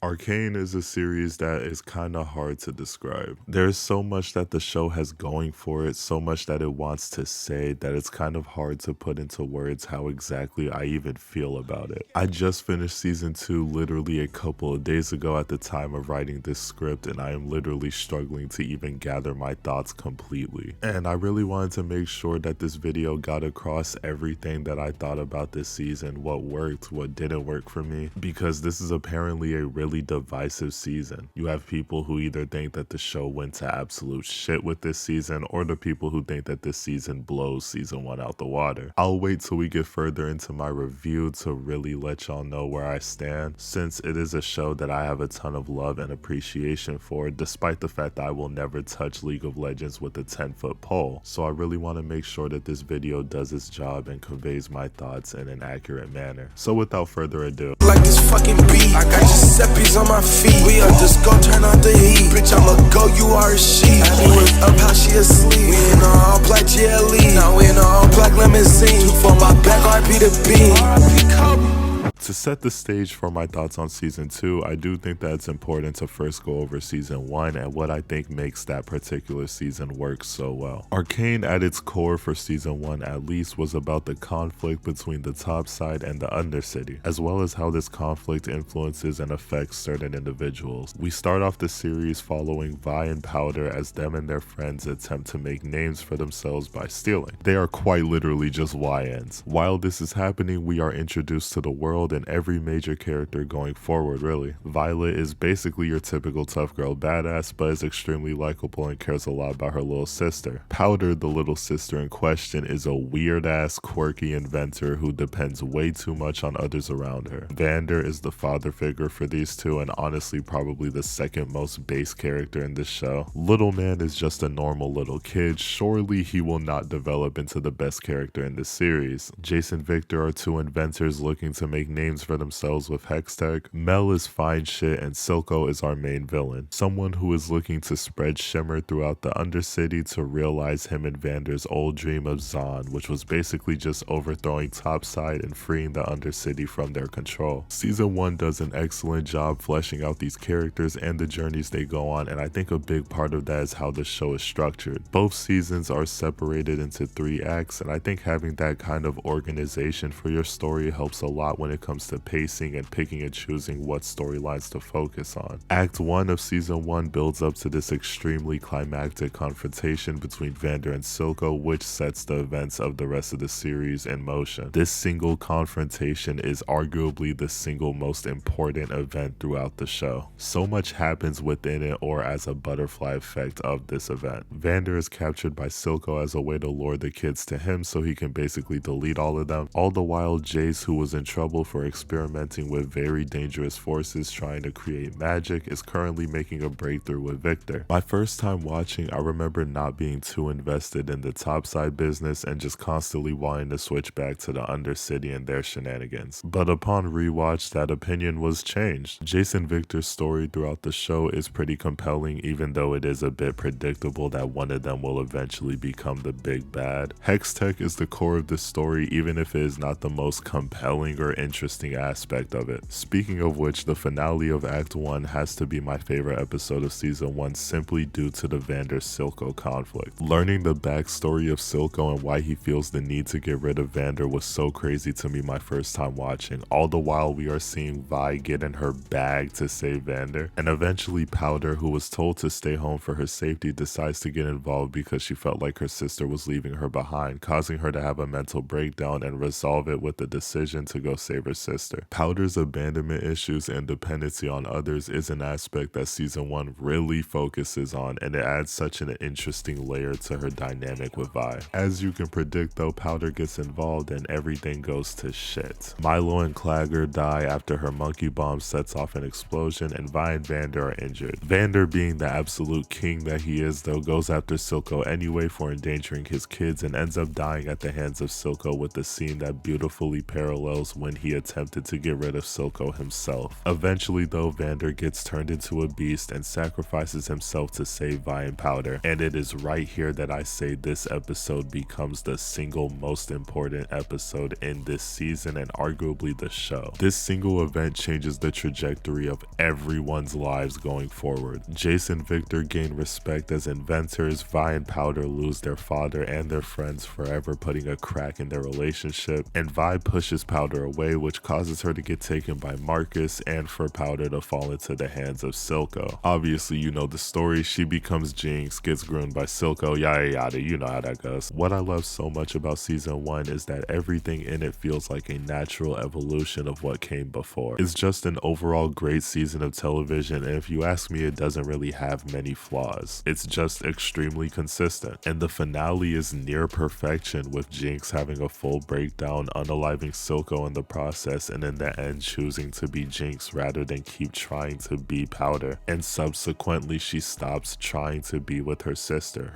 Arcane is a series that is kind of hard to describe. There's so much that the show has going for it, so much that it wants to say that it's kind of hard to put into words how exactly I even feel about it. I just finished season 2 literally a couple of days ago at the time of writing this script, and I am literally struggling to even gather my thoughts completely. And I really wanted to make sure that this video got across everything that I thought about this season, what worked, what didn't work for me, because this is apparently a really divisive season. You have people who either think that the show went to absolute shit with this season, or the people who think that this season blows season 1 out the water. I'll wait till we get further into my review to really let y'all know where I stand, since it is a show that I have a ton of love and appreciation for, despite the fact that I will never touch League of Legends with a 10-foot pole. So I really want to make sure that this video does its job and conveys my thoughts in an accurate manner. So without further ado, like this fucking beat, I got Giuseppe's on my feet. We up disco, turn out the heat. Bitch, I'ma go, you are a sheep. She was up, how she asleep. We in all black GLE. Now we in all black limousine. 2 for my back, RP the beam. RP Kobe. to set the stage for my thoughts on season 2, I do think that it's important to first go over season 1 and what I think makes that particular season work so well. Arcane at its core for season 1 at least was about the conflict between the top side and the undercity, as well as how this conflict influences and affects certain individuals. We start off the series following Vi and Powder as them and their friends attempt to make names for themselves by stealing. They are quite literally just YNs. While this is happening, we are introduced to the world and every major character going forward, really. Violet is basically your typical tough girl badass, but is extremely likable and cares a lot about her little sister. Powder, the little sister in question, is a weird ass quirky inventor who depends way too much on others around her. Vander is the father figure for these two and honestly probably the second most base character in this show. Little Man is just a normal little kid. Surely he will not develop into the best character in this series. Jace and Victor are two inventors looking to make names for themselves with hex tech. Mel is fine shit and Silco is our main villain. Someone who is looking to spread shimmer throughout the Undercity to realize him and Vander's old dream of Zon, which was basically just overthrowing Topside and freeing the Undercity from their control. Season 1 does an excellent job fleshing out these characters and the journeys they go on, and I think a big part of that is how the show is structured. Both seasons are separated into 3 acts, and I think having that kind of organization for your story helps a lot when it comes to pacing and picking and choosing what storylines to focus on. Act 1 of season 1 builds up to this extremely climactic confrontation between Vander and Silco, which sets the events of the rest of the series in motion. This single confrontation is arguably the single most important event throughout the show. So much happens within it or as a butterfly effect of this event. Vander is captured by Silco as a way to lure the kids to him so he can basically delete all of them. All the while, Jace, who was in trouble for experimenting with very dangerous forces trying to create magic, is currently making a breakthrough with Victor. My first time watching, I remember not being too invested in the topside business and just constantly wanting to switch back to the Undercity and their shenanigans. But upon rewatch, that opinion was changed. Jace and Victor's story throughout the show is pretty compelling, even though it is a bit predictable that one of them will eventually become the big bad. Hex Tech is the core of the story, even if it is not the most compelling or interesting aspect of it. Speaking of which, the finale of Act 1 has to be my favorite episode of Season 1 simply due to the Vander-Silco conflict. Learning the backstory of Silco and why he feels the need to get rid of Vander was so crazy to me my first time watching. All the while we are seeing Vi get in her bag to save Vander, and eventually Powder, who was told to stay home for her safety, decides to get involved because she felt like her sister was leaving her behind, causing her to have a mental breakdown and resolve it with the decision to go save her sister. Powder's abandonment issues and dependency on others is an aspect that season 1 really focuses on, and it adds such an interesting layer to her dynamic with Vi. As you can predict though, Powder gets involved and everything goes to shit. Milo and Clagger die after her monkey bomb sets off an explosion, and Vi and Vander are injured. Vander, being the absolute king that he is though, goes after Silco anyway for endangering his kids and ends up dying at the hands of Silco, with the scene that beautifully parallels when he attempted to get rid of Silco himself. Eventually though, Vander gets turned into a beast and sacrifices himself to save Vi and Powder, and it is right here that I say this episode becomes the single most important episode in this season and arguably the show. This single event changes the trajectory of everyone's lives going forward. Jace and Victor gain respect as inventors, Vi and Powder lose their father and their friends, forever putting a crack in their relationship, and Vi pushes Powder away, which causes her to get taken by Marcus and for Powder to fall into the hands of Silco. Obviously you know the story, she becomes Jinx, gets groomed by Silco, yada yada, you know how that goes. What I love so much about season 1 is that everything in it feels like a natural evolution of what came before. It's just an overall great season of television, and if you ask me, it doesn't really have many flaws. It's just extremely consistent, and the finale is near perfection, with Jinx having a full breakdown, unaliving Silco in the process, and in the end choosing to be Jinx rather than keep trying to be Powder, and subsequently she stops trying to be with her sister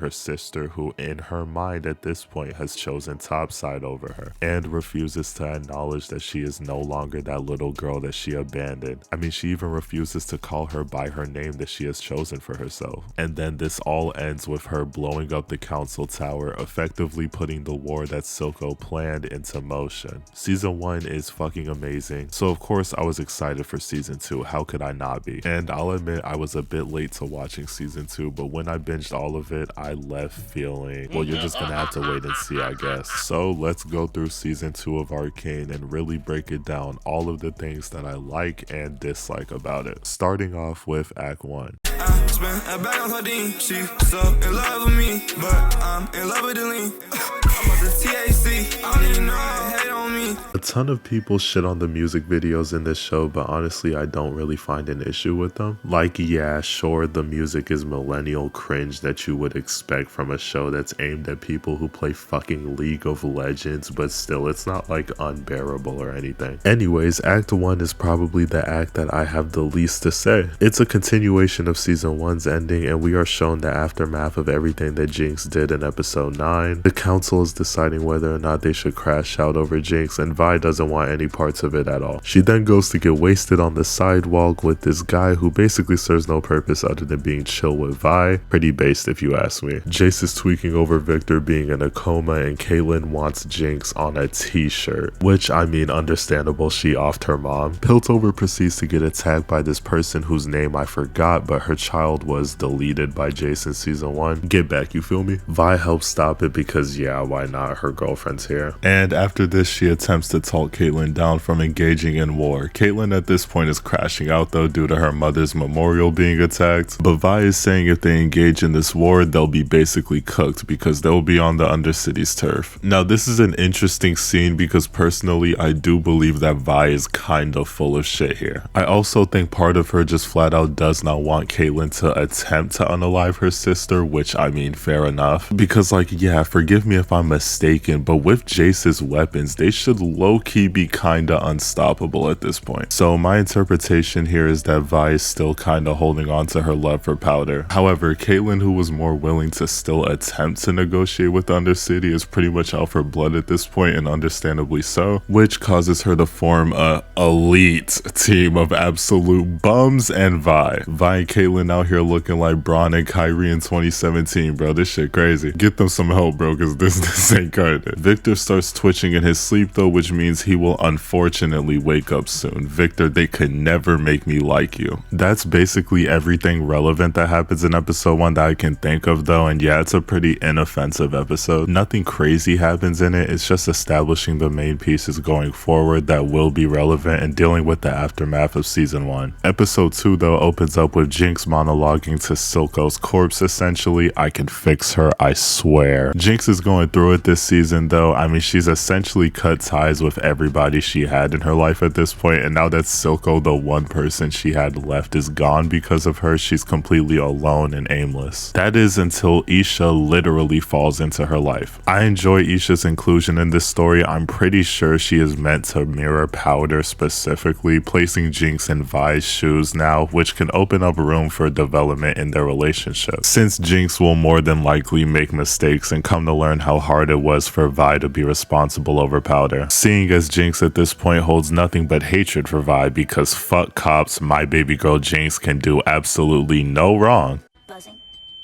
who in her mind at this point has chosen topside over her, and refuses to acknowledge that she is no longer that little girl that she abandoned. I mean, she even refuses to call her by her name that she has chosen for herself. And then this all ends with her blowing up the council tower, effectively putting the war that Silco planned into motion. Season 1 is fucking amazing, so of course I was excited for season 2, how could I not be? And I'll admit I was a bit late to watching season 2, but when I binged all of it, I left feeling, well, you're just gonna have to wait and see, I guess. So let's go through season 2 of Arcane and really break it down, all of the things that I like and dislike about it. Starting off with Act 1. I spent a bag on her Dean. She so in love with me, but I'm in love with the lean. I'm on the TAC. I don't even know they hate on me. A ton of people shit on the music videos in this show, but honestly I don't really find an issue with them. Like, yeah, sure, the music is millennial cringe that you would expect from a show that's aimed at people who play fucking League of Legends, but still, it's not like unbearable or anything. Anyways, Act 1 is probably the act that I have the least to say. It's a continuation of season 1's ending, and we are shown the aftermath of everything that Jinx did in episode 9. The council is deciding whether or not they should crash out over Jinx, and Vi doesn't want any parts of it at all. She then goes to get wasted on the sidewalk with this guy who basically serves no purpose other than being chill with Vi. Pretty based if you ask me. Jace is tweaking over Victor being in a coma, and Caitlyn wants Jinx on a t-shirt, which, I mean, understandable, she offed her mom. Piltover proceeds to get attacked by this person whose name I forgot, but her child was deleted by Jace in season 1. Get back, you feel me? Vi helps stop it because, yeah, why not? Her girlfriend's here. And after this, she attempts to talk Caitlyn down from engaging in war. Caitlyn at this point is crashing out though due to her mother's memorial being attacked, but Vi is saying if they engage in this war, they'll be basically cooked because they'll be on the Undercity's turf. Now this is an interesting scene because personally I do believe that Vi is kind of full of shit here. I also think part of her just flat out does not want Caitlyn to attempt to unalive her sister, which, I mean, fair enough, because like, yeah, forgive me if I'm mistaken, but with Jace's weapons they should low-key be kinda unstoppable at this point. So my interpretation here is that Vi is still kinda holding on to her love for Powder. However, Caitlyn, who was more willing to still attempt to negotiate with Undercity, is pretty much out for blood at this point, and understandably so, which causes her to form a elite team of absolute bums and Vi. Vi and Caitlyn out here looking like Braun and Kyrie in 2017, bro. This shit crazy. Get them some help, bro, because this ain't good. Victor starts twitching in his sleep though, which means he will unfortunately wake up soon. Victor, they could never make me like you. That's basically everything relevant that happens in episode 1 that I can think of though, and yeah, it's a pretty inoffensive episode. Nothing crazy happens in it, it's just establishing the main pieces going forward that will be relevant and dealing with the aftermath of season 1. Episode 2 though opens up with Jinx monologuing to Silco's corpse essentially. I can fix her, I swear. Jinx is going through it this season though. I mean, she's essentially cut ties with everybody she had in her life at this point, and now that Silco, the one person she had left, is gone because of her, she's completely alone and aimless. That is until Isha literally falls into her life. I enjoy Isha's inclusion in this story. I'm pretty sure she is meant to mirror Powder specifically, placing Jinx in Vi's shoes now, which can open up room for development in their relationship, since Jinx will more than likely make mistakes and come to learn how hard it was for Vi to be responsible over Powder, seeing as Jinx at this point holds nothing but hatred for Vi because fuck cops, my baby girl Jinx can do absolutely no wrong. Buzzing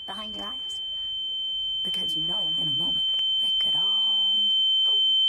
behind your eyes? Because you know in a moment they could all...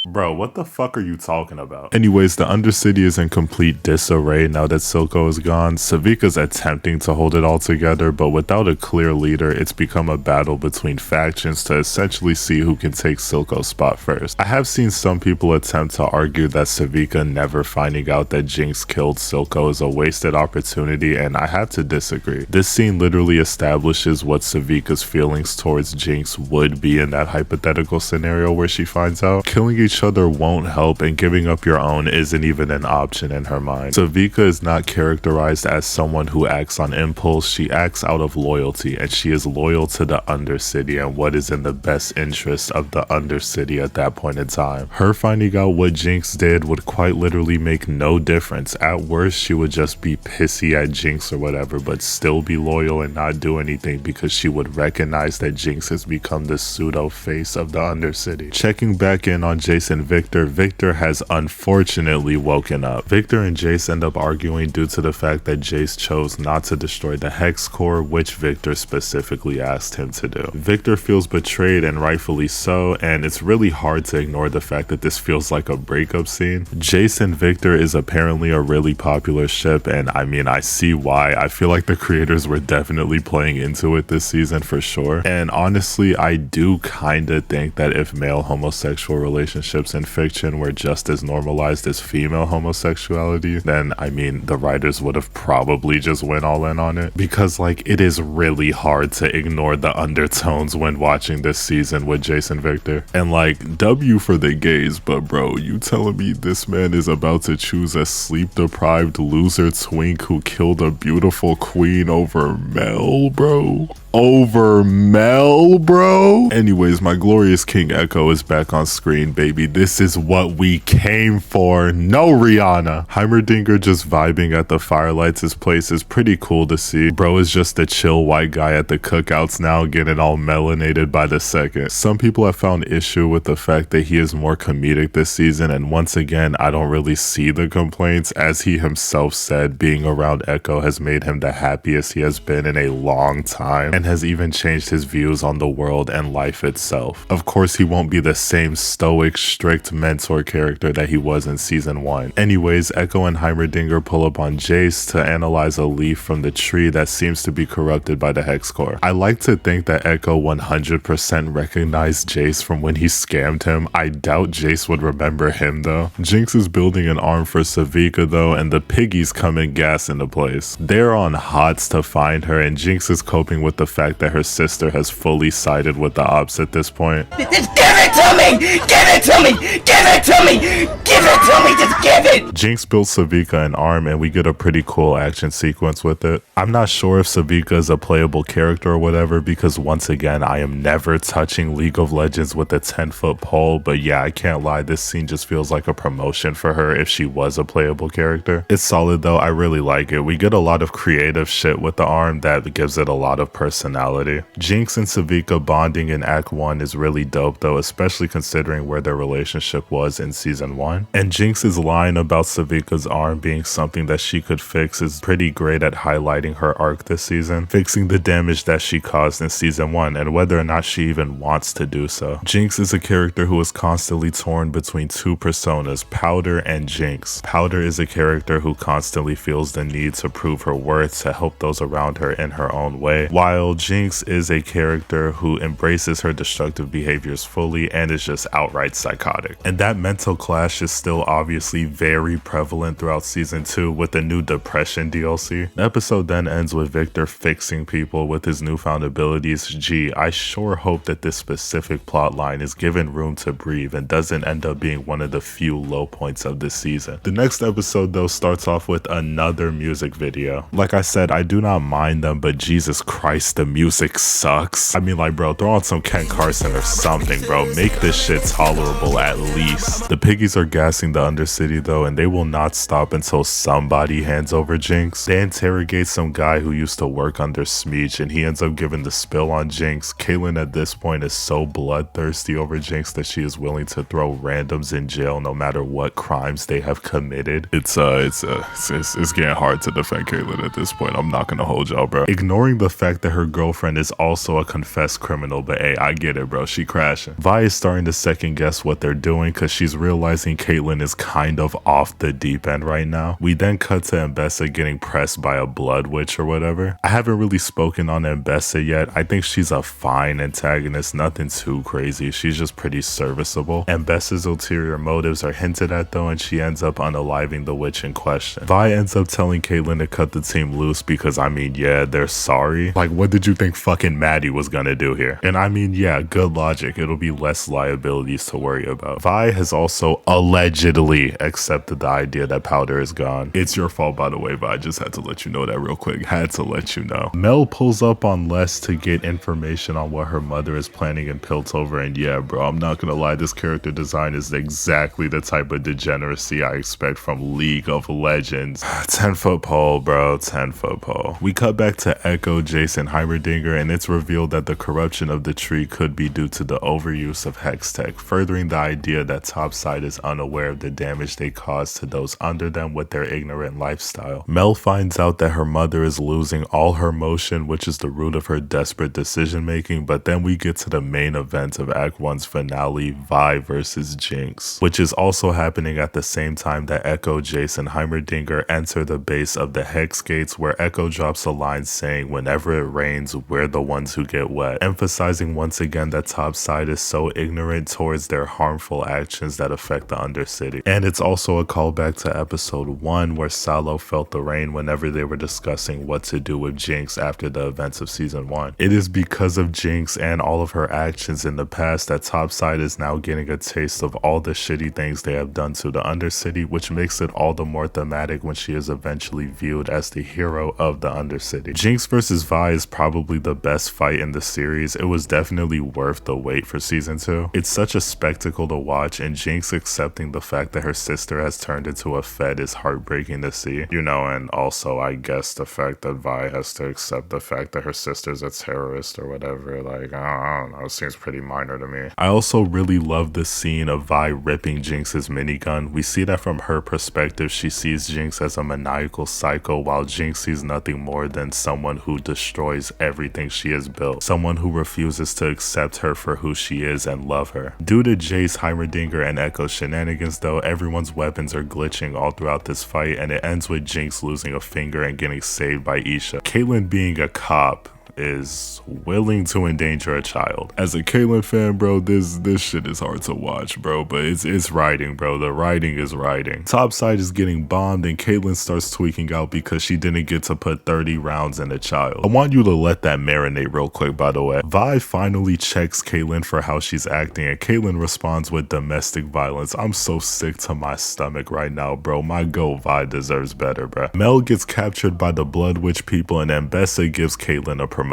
Bro, what the fuck are you talking about? Anyways, the Undercity is in complete disarray now that Silco is gone. Savika's attempting to hold it all together, but without a clear leader, it's become a battle between factions to essentially see who can take Silco's spot first. I have seen some people attempt to argue that Savika never finding out that Jinx killed Silco is a wasted opportunity, and I have to disagree. This scene literally establishes what Savika's feelings towards Jinx would be in that hypothetical scenario where she finds out. Killing each other won't help, and giving up your own isn't even an option in her mind. Savika is not characterized as someone who acts on impulse. She acts out of loyalty, and she is loyal to the Undercity and what is in the best interest of the Undercity at that point in time. Her finding out what Jinx did would quite literally make no difference. At worst, she would just be pissy at Jinx or whatever, but still be loyal and not do anything because she would recognize that Jinx has become the pseudo face of the Undercity. Checking back in on Jace and Victor, Victor has unfortunately woken up. Victor and Jace end up arguing due to the fact that Jace chose not to destroy the Hex Core, which Victor specifically asked him to do. Victor feels betrayed, and rightfully so, and it's really hard to ignore the fact that this feels like a breakup scene. Jace and Victor is apparently a really popular ship, and I mean, I see why. I feel like the creators were definitely playing into it this season for sure, and honestly, I do kinda think that if male homosexual relationships in fiction were just as normalized as female homosexuality, then I mean the writers would have probably just went all in on it, because like it is really hard to ignore the undertones when watching this season with Jace and Victor. And like, W for the gays, but bro, you telling me this man is about to choose a sleep deprived loser twink who killed a beautiful queen over Mel, bro? Over Mel, bro? Anyways, my glorious King Echo is back on screen, baby. This is what we came for. No Rihanna. Heimerdinger just vibing at the firelights. His place is pretty cool to see. Bro is just a chill white guy at the cookouts now, getting all melanated by the second. Some people have found issue with the fact that he is more comedic this season, and once again, I don't really see the complaints, as he himself said being around Echo has made him the happiest he has been in a long time, and has even changed his views on the world and life itself. Of course, he won't be the same stoic, strict mentor character that he was in season 1. Anyways, Echo and Heimerdinger pull up on Jace to analyze a leaf from the tree that seems to be corrupted by the Hex Core. I like to think that Echo 100% recognized Jace from when he scammed him. I doubt Jace would remember him though. Jinx is building an arm for Savika though, and the piggies come in gas into place. They're on hots to find her, and Jinx is coping with the fact that her sister has fully sided with the ops at this point. Just give it to me! Give it to me! Give it to me! Give it to me! Just give it! Jinx builds Savika an arm, and we get a pretty cool action sequence with it. I'm not sure if Savika is a playable character or whatever, because once again, I am never touching League of Legends with a 10-foot pole, but yeah, I can't lie, this scene just feels like a promotion for her if she was a playable character. It's solid though, I really like it. We get a lot of creative shit with the arm that gives it a lot of personality. Jinx and Savika bonding in Act 1 is really dope though, especially considering where their relationship was in season 1. And Jinx's line about Savika's arm being something that she could fix is pretty great at highlighting her arc this season, fixing the damage that she caused in season 1 and whether or not she even wants to do so. Jinx is a character who is constantly torn between two personas, Powder and Jinx. Powder is a character who constantly feels the need to prove her worth to help those around her in her own way, while Jinx is a character who embraces her destructive behaviors fully and is just outright psychotic. And that mental clash is still obviously very prevalent throughout season 2 with the new depression DLC. The episode then ends with Victor fixing people with his newfound abilities. Gee, I sure hope that this specific plot line is given room to breathe and doesn't end up being one of the few low points of this season. The next episode though starts off with another music video. Like I said, I do not mind them, but Jesus Christ, the music sucks. I mean, like, bro, throw on some Ken Carson or something, bro. Make this shit tolerable. level at least. The piggies are gassing the Undercity though, and they will not stop until somebody hands over Jinx. They interrogate some guy who used to work under Smeech, and he ends up giving the spill on Jinx. Caitlyn at this point is so bloodthirsty over Jinx that she is willing to throw randoms in jail no matter what crimes they have committed. It's getting hard to defend Caitlyn at this point. I'm not gonna hold y'all, bro. Ignoring the fact that her girlfriend is also a confessed criminal, but hey, I get it, bro. She crashing. Vi is starting to second guess what they're doing because she's realizing Caitlyn is kind of off the deep end right now. We then cut to Mbessa getting pressed by a blood witch or whatever. I haven't really spoken on Mbessa yet. I think she's a fine antagonist, nothing too crazy. She's just pretty serviceable. Mbessa's ulterior motives are hinted at though, and she ends up unaliving the witch in question. Vi ends up telling Caitlyn to cut the team loose because I mean, yeah, they're sorry. Like, what did you think fucking Maddie was gonna do here? And I mean, yeah, good logic. It'll be less liabilities to worry about. Vi has also allegedly accepted the idea that Powder is gone. It's your fault, by the way, Vi. I just had to let you know that real quick. Had to let you know. Mel pulls up on Les to get information on what her mother is planning in Piltover, and yeah, bro, I'm not gonna lie, this character design is exactly the type of degeneracy I expect from League of Legends. 10-foot pole, bro, 10-foot pole. We cut back to Echo, Jason, Heimerdinger, and it's revealed that the corruption of the tree could be due to the overuse of Hex Tech, furthering the idea that Topside is unaware of the damage they cause to those under them with their ignorant lifestyle. Mel finds out that her mother is losing all her motion, which is the root of her desperate decision making, but then we get to the main event of Act 1's finale, Vi versus Jinx, which is also happening at the same time that Echo, Jason, Heimerdinger enter the base of the Hex Gates, where Echo drops a line saying, "Whenever it rains, we're the ones who get wet," emphasizing once again that Topside is so ignorant towards their harmful actions that affect the Undercity. And it's also a callback to episode 1 where Salo felt the rain whenever they were discussing what to do with Jinx after the events of season 1. It is because of Jinx and all of her actions in the past that Topside is now getting a taste of all the shitty things they have done to the Undercity, which makes it all the more thematic when she is eventually viewed as the hero of the Undercity. Jinx versus Vi is probably the best fight in the series. It was definitely worth the wait for season 2. It's such a spectacle to watch, and Jinx accepting the fact that her sister has turned into a Fed is heartbreaking to see. You know, and also I guess the fact that Vi has to accept the fact that her sister's a terrorist or whatever, like, I don't know, it seems pretty minor to me. I also really love the scene of Vi ripping Jinx's minigun. We see that from her perspective, she sees Jinx as a maniacal psycho, while Jinx sees nothing more than someone who destroys everything she has built, someone who refuses to accept her for who she is and love her. Due to Jace, Heimerdinger, and Echo's shenanigans though, everyone's weapons are glitching all throughout this fight, and it ends with Jinx losing a finger and getting saved by Isha. Caitlyn, being a cop, is willing to endanger a child. As a Caitlyn fan, bro, this shit is hard to watch, bro, but it's writing, bro. The writing is writing. Topside is getting bombed, and Caitlyn starts tweaking out because she didn't get to put 30 rounds in a child. I want you to let that marinate real quick, by the way. Vi finally checks Caitlyn for how she's acting, and Caitlyn responds with domestic violence. I'm so sick to my stomach right now, bro. My goat Vi deserves better, bro. Mel gets captured by the Blood Witch people, and Mbessa gives Caitlyn a promotion.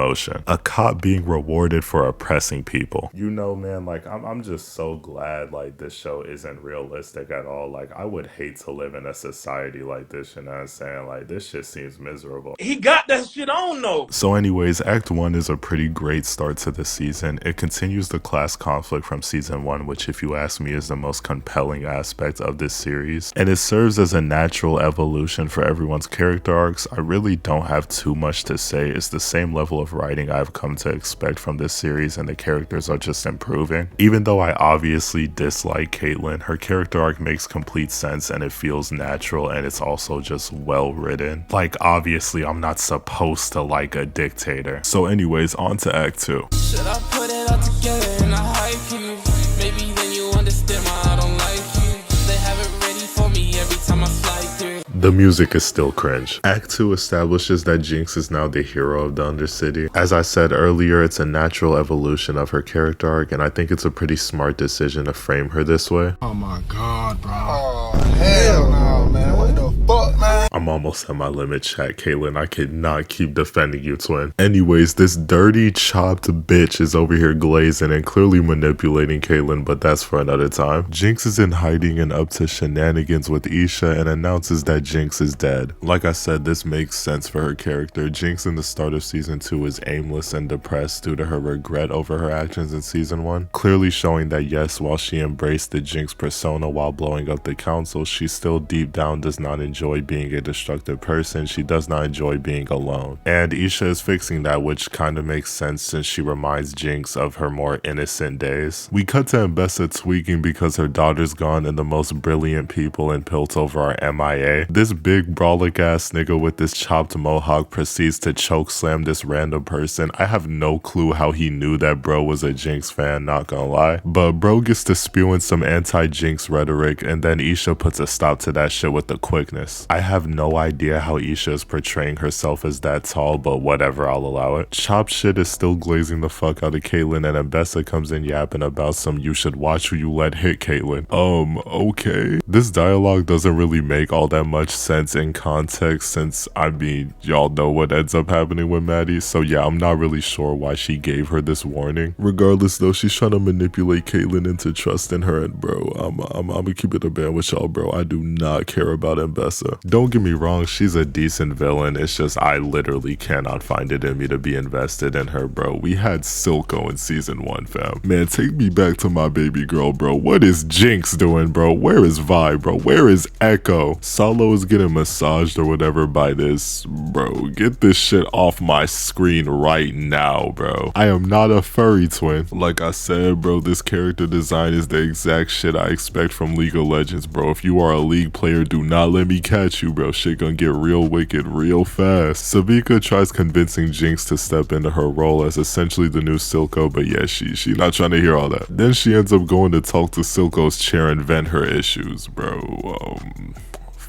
A cop being rewarded for oppressing people. You know, man, like, I'm just so glad, like, this show isn't realistic at all. Like, I would hate to live in a society like this, you know what I'm saying? Like, this shit seems miserable. He got that shit on, though. So anyways, Act 1 is a pretty great start to the season. It continues the class conflict from season 1, which, if you ask me, is the most compelling aspect of this series. And it serves as a natural evolution for everyone's character arcs. I really don't have too much to say. It's the same level of writing I've come to expect from this series, and the characters are just improving. Even though I obviously dislike Caitlyn, her character arc makes complete sense and it feels natural, and it's also just well written. Like, obviously I'm not supposed to like a dictator. So anyways, on to Act 2. Should I put it all together and I hype you? Maybe then you understand why I don't like you. They have it ready for me every time I slide through. The music is still cringe. Act 2 establishes that Jinx is now the hero of the Undercity. As I said earlier, it's a natural evolution of her character arc, and I think it's a pretty smart decision to frame her this way. Oh my god, bro. Oh, hell no, man. What the fuck, man? I'm I'm almost at my limit, chat. Caitlyn, I cannot keep defending you, twin. Anyways, this dirty, chopped bitch is over here glazing and clearly manipulating Caitlyn, but that's for another time. Jinx is in hiding and up to shenanigans with Isha and announces that Jinx is dead. Like I said, this makes sense for her character. Jinx in the start of season 2 is aimless and depressed due to her regret over her actions in season 1, clearly showing that yes, while she embraced the Jinx persona while blowing up the council, she still deep down does not enjoy being a destructive person. She does not enjoy being alone. And Isha is fixing that, which kind of makes sense since she reminds Jinx of her more innocent days. We cut to Mbessa tweaking because her daughter's gone and the most brilliant people in Piltover are MIA. This big brolic ass nigga with this chopped mohawk proceeds to choke slam this random person. I have no clue how he knew that bro was a Jinx fan, not gonna lie. But bro gets to spewing some anti-Jinx rhetoric and then Isha puts a stop to that shit with the quickness. I have no idea how Isha is portraying herself as that tall, but whatever, I'll allow it. Chop shit is still glazing the fuck out of Caitlyn and Mbessa comes in yapping about some you should watch who you let hit Caitlyn. Okay. This dialogue doesn't really make all that much sense in context since, I mean, y'all know what ends up happening with Maddie, so yeah, I'm not really sure why she gave her this warning. Regardless though, she's trying to manipulate Caitlyn into trusting her, and bro, I'm gonna keep it a band with y'all, bro. I do not care about Mbessa. Don't get me wrong, she's a decent villain, it's just I literally cannot find it in me to be invested in her, bro. We had Silco in season 1, fam. Man, take me back to my baby girl, bro. What is Jinx doing, bro? Where is Vi, bro? Where is Echo? Solo is getting massaged or whatever by this, bro. Get this shit off my screen right now, bro. I am not a furry, twin. Like I said, bro, this character design is the exact shit I expect from League of Legends, bro. If you are a League player, do not let me catch you, bro. Shit gonna get real wicked real fast. Savika tries convincing Jinx to step into her role as essentially the new Silco, but yeah, she not trying to hear all that. Then she ends up going to talk to Silco's chair and vent her issues, bro.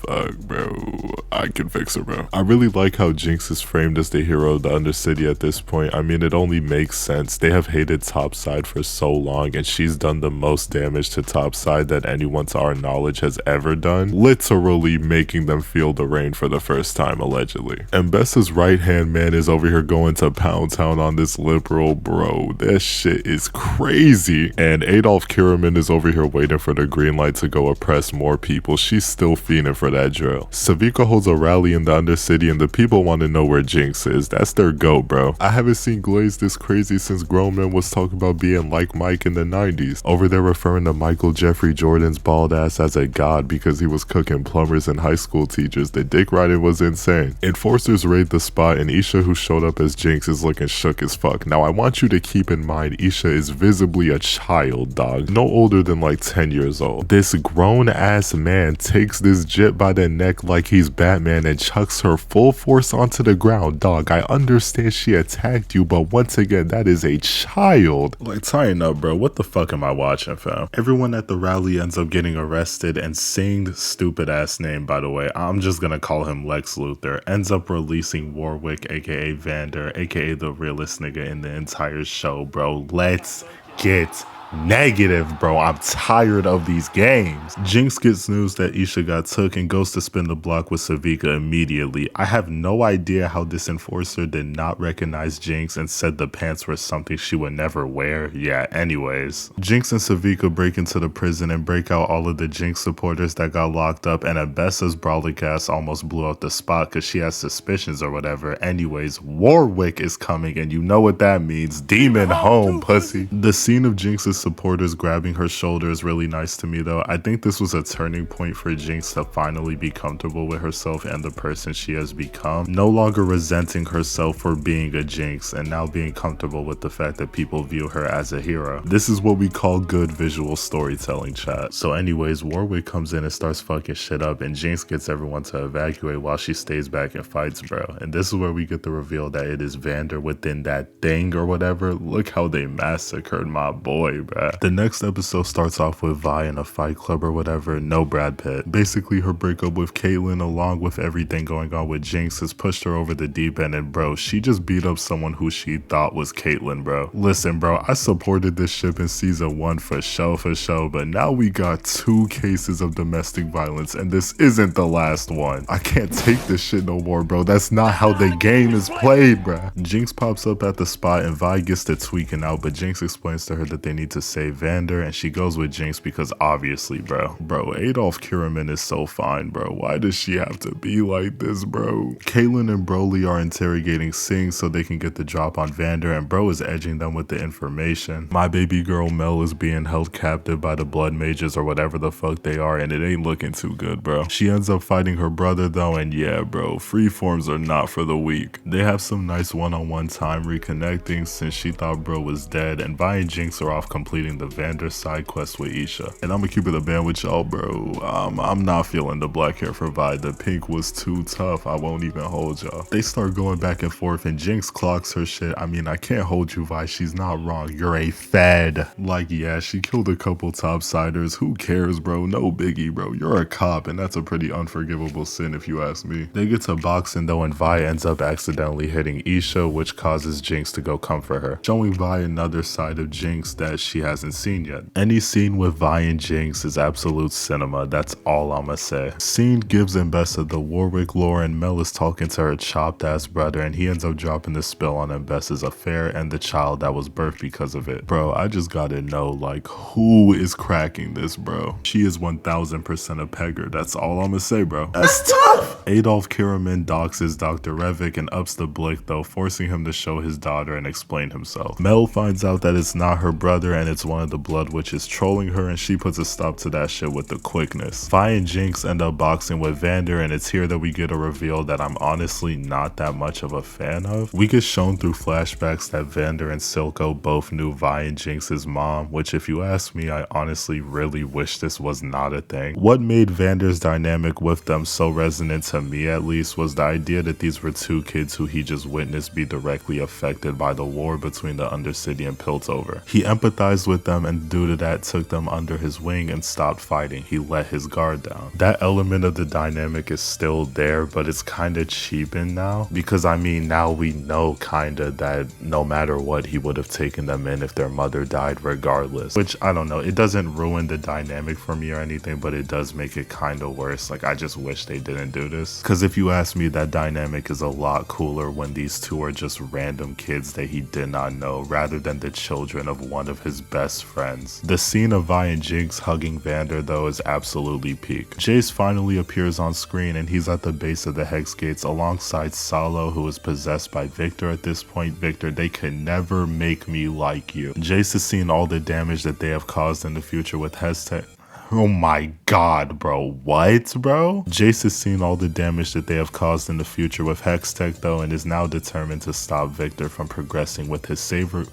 Fuck, bro. I can fix her, bro. I really like how Jinx is framed as the hero of the Undercity at this point. I mean, it only makes sense. They have hated Topside for so long, and she's done the most damage to Topside that anyone to our knowledge has ever done, literally making them feel the rain for the first time, allegedly. And Bessa's right-hand man is over here going to Pound Town on this liberal, bro. That shit is crazy. And Adolf Kierman is over here waiting for the green light to go oppress more people. She's still fiending for that drill. Savika holds a rally in the Undercity and the people want to know where Jinx is. That's their goat, bro. I haven't seen Glaze this crazy since grown men was talking about being like Mike in the 90s. Over there referring to Michael Jeffrey Jordan's bald ass as a god because he was cooking plumbers and high school teachers. The dick riding was insane. Enforcers raid the spot and Isha, who showed up as Jinx, is looking shook as fuck. Now I want you to keep in mind Isha is visibly a child, dog. No older than like 10 years old. This grown ass man takes this jit by the neck like he's Batman and chucks her full force onto the ground. Dog, I understand she attacked you, but once again, that is a child. Like, tying up, bro. What the fuck am I watching, fam? Everyone at the rally ends up getting arrested and saying stupid ass name, by the way. I'm just gonna call him Lex Luthor. Ends up releasing Warwick, aka Vander, aka the realest nigga in the entire show, bro. Let's get negative, bro. I'm tired of these games. Jinx gets news that Isha got took and goes to spin the block with Savika immediately. I have no idea how this enforcer did not recognize Jinx and said the pants were something she would never wear. Yeah, anyways. Jinx and Savika break into the prison and break out all of the Jinx supporters that got locked up, and Abessa's brolic ass almost blew out the spot because she has suspicions or whatever. Anyways, Warwick is coming and you know what that means. Demon home, pussy. The scene of Jinx's supporters grabbing her shoulder is really nice to me though. I think this was a turning point for Jinx to finally be comfortable with herself and the person she has become, no longer resenting herself for being a Jinx and now being comfortable with the fact that people view her as a hero. This is what we call good visual storytelling, chat. So anyways, Warwick comes in and starts fucking shit up and Jinx gets everyone to evacuate while she stays back and fights, bro. And this is where we get the reveal that it is Vander within that thing or whatever. Look how they massacred my boy, bruh. The next episode starts off with Vi in a fight club or whatever, no Brad Pitt. Basically, her breakup with Caitlyn, along with everything going on with Jinx, has pushed her over the deep end, and bro, she just beat up someone who she thought was Caitlyn, bro. Listen, bro, I supported this ship in season 1 for show, but now we got 2 cases of domestic violence, and this isn't the last one. I can't take this shit no more, bro. That's not how the game is played, bro. Jinx pops up at the spot, and Vi gets to tweaking out, but Jinx explains to her that they need to save Vander, and she goes with Jinx because obviously, bro, Adolf Kierman is so fine, bro. Why does she have to be like this, bro? Caitlyn and Broly are interrogating Singh so they can get the drop on Vander, and bro is edging them with the information. My baby girl Mel is being held captive by the blood mages or whatever the fuck they are, and it ain't looking too good, bro. She ends up fighting her brother though, and yeah, bro, freeforms are not for the weak. They have some nice one-on-one time reconnecting since she thought bro was dead, and Vi and Jinx are off completing the Vander side quest with Isha. And I'm gonna keep it a band with y'all, bro. I'm not feeling the black hair for Vi. The pink was too tough. I won't even hold y'all. They start going back and forth, and Jinx clocks her shit. I mean, I can't hold you, Vi. She's not wrong. You're a fed. Like, yeah, she killed a couple topsiders. Who cares, bro? No biggie, bro. You're a cop, and that's a pretty unforgivable sin if you ask me. They get to boxing though, and Vi ends up accidentally hitting Isha, which causes Jinx to go comfort her, showing Vi another side of Jinx that she hasn't seen yet. Any scene with Vi and Jinx is absolute cinema. That's all I'ma say. Scene gives Mbessa the Warwick lore, and Mel is talking to her chopped ass brother, and he ends up dropping the spill on Mbessa's affair and the child that was birthed because of it. Bro, I just gotta know, like, who is cracking this, bro? She is 1000% a pegger. That's all I'ma say, bro. That's tough. Adolf Kierman doxes Dr. Revik and ups the blick though, forcing him to show his daughter and explain himself. Mel finds out that it's not her brother and it's one of the blood witches trolling her, and she puts a stop to that shit with the quickness. Vi and Jinx end up boxing with Vander, and it's here that we get a reveal that I'm honestly not that much of a fan of. We get shown through flashbacks that Vander and Silco both knew Vi and Jinx's mom, which if you ask me, I honestly really wish this was not a thing. What made Vander's dynamic with them so resonant to me at least was the idea that these were 2 kids who he just witnessed be directly affected by the war between the Undercity and Piltover. He empathized with them, and due to that took them under his wing and stopped fighting. He let his guard down. That element of the dynamic is still there, but it's kinda cheapened now, because I mean now we know kinda that no matter what he would have taken them in if their mother died regardless, which I don't know, it doesn't ruin the dynamic for me or anything, but it does make it kinda worse. Like, I just wish they didn't do this, because if you ask me, that dynamic is a lot cooler when these 2 are just random kids that he did not know rather than the children of one of his best friends. The scene of Vi and Jinx hugging Vander though is absolutely peak. Jace finally appears on screen, and he's at the base of the Hex Gates alongside Salo, who is possessed by Victor at this point. Victor, they can never make me like you. Jace has seen all the damage that they have caused in the future with Hextech. Oh my god, bro. What, bro? Jace has seen all the damage that they have caused in the future with Hextech though, and is now determined to stop Victor from progressing with his saber.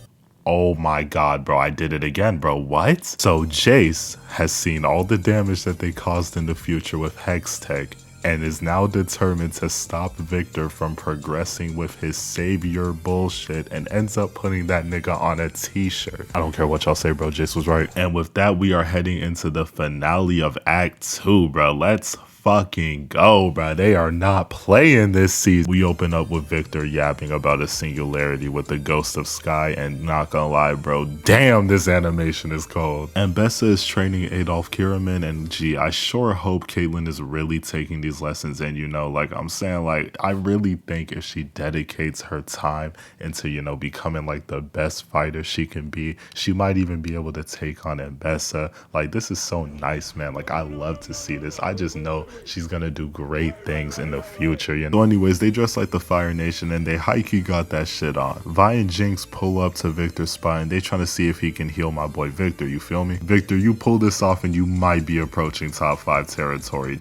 Oh my god, bro, I did it again, bro. What? So Jace has seen all the damage that they caused in the future with Hextech, and is now determined to stop Victor from progressing with his savior bullshit, and ends up putting that nigga on a t-shirt. I don't care what y'all say, bro. Jace was right. And with that, we are heading into the finale of Act 2, bro. Let's fucking go, bro. They are not playing this season. We open up with Victor yapping about a singularity with the ghost of Sky, and not gonna lie, bro, damn, this animation is cold. And Mbessa is training Adolf Kierman, and gee, I sure hope Caitlyn is really taking these lessons, and you know, like I'm saying, like I really think if she dedicates her time into, you know, becoming like the best fighter she can be, she might even be able to take on Mbessa. Like, this is so nice, man. Like, I love to see this. I just know she's gonna do great things in the future, you know. So anyways, they dress like the Fire Nation, and they high-key got that shit on. Vi and Jinx pull up to Victor's spot, and they trying to see if he can heal my boy Victor, you feel me? Victor, you pull this off and you might be approaching top 5 territory.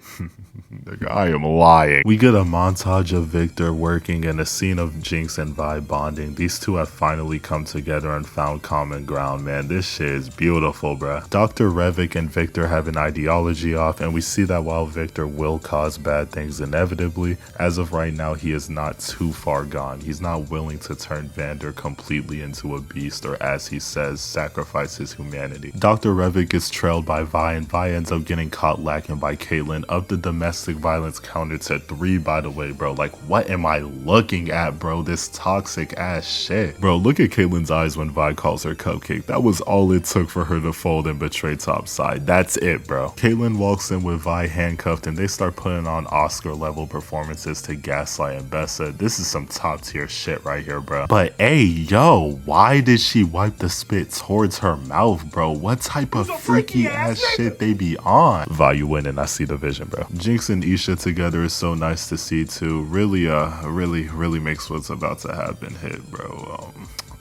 Nigga, I am lying. We get a montage of Victor working and a scene of Jinx and Vi bonding. These two have finally come together and found common ground, man. This shit is beautiful, bruh. Dr. Revik and Victor have an ideology off, and we see that while Victor will cause bad things inevitably, as of right now, he is not too far gone. He's not willing to turn Vander completely into a beast, or as he says, sacrifice his humanity. Dr. Revik gets trailed by Vi, and Vi ends up getting caught lacking by Caitlyn. Up the domestic violence counter to 3, by the way, bro. Like, what am I looking at, bro? This toxic ass shit. Bro, look at Caitlyn's eyes when Vi calls her cupcake. That was all it took for her to fold and betray topside. That's it, bro. Caitlyn walks in with Vi handcuffed, and they start putting on Oscar level performances to gaslight and Bessa. This is some top tier shit right here, bro. But hey, yo, why did she wipe the spit towards her mouth, bro? What type of freaky ass shit they be on? Vi, you win, and I see the vision, bro. Jinx and Isha together is so nice to see too. Really makes what's about to happen hit, bro.